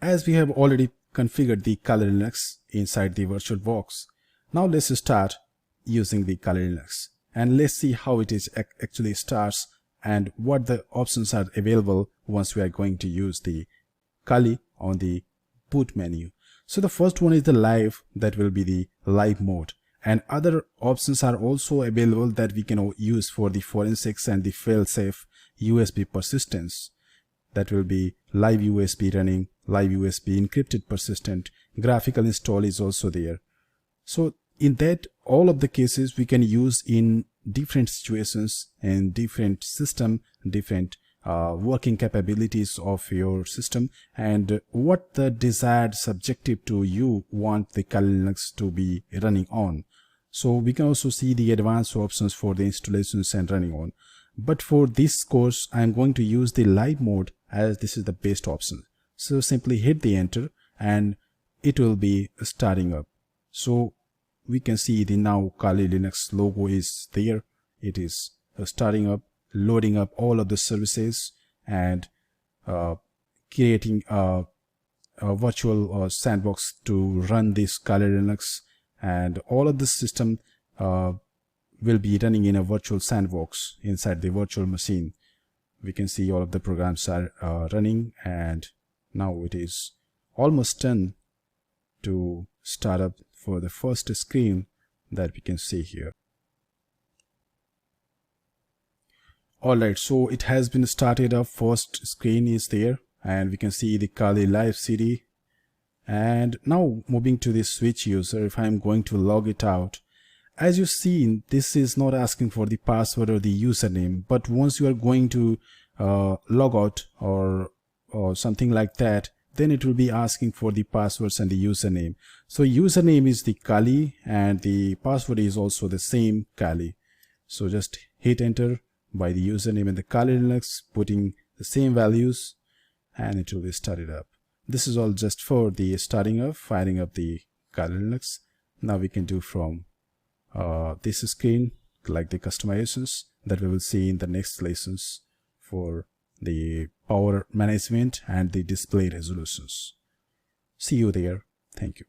as we have already configured the Kali Linux inside the VirtualBox, now let's start using the Kali Linux and let's see how it is actually starts and what the options are available once we are going to use the Kali on the boot menu. So the first one is the live, that will be the live mode, and other options are also available that we can use for the forensics and the fail-safe USB persistence. That will be live USB running, live USB encrypted persistent, graphical install is also there. So in that, all of the cases we can use in different situations and different system, different working capabilities of your system, and what the desired subjective to you want the Kali Linux to be running on. So we can also see the advanced options for the installations and running on. But for this course, I am going to use the live mode as this is the best option. So simply hit the enter and it will be starting up. So we can see the now Kali Linux logo is there. It is starting up, loading up all of the services and creating a virtual sandbox to run this Kali Linux, and all of the system will be running in a virtual sandbox inside the virtual machine. We can see all of the programs are running, and now it is almost done to start up for the first screen that we can see here. Alright, so it has been started up. First screen is there and we can see the Kali Live CD. And now moving to the switch user, if I am going to log it out, as you see, this is not asking for the password or the username, but once you are going to log out or something like that, then it will be asking for the passwords and the username. So username is the Kali and the password is also the same Kali. So just hit enter by the username and the Kali Linux, putting the same values, and it will be started up. This is all just for the starting up, firing up the Kali Linux. Now we can do from this screen, like the customizations that we will see in the next lessons for the power management and the display resolutions. See you there. Thank you.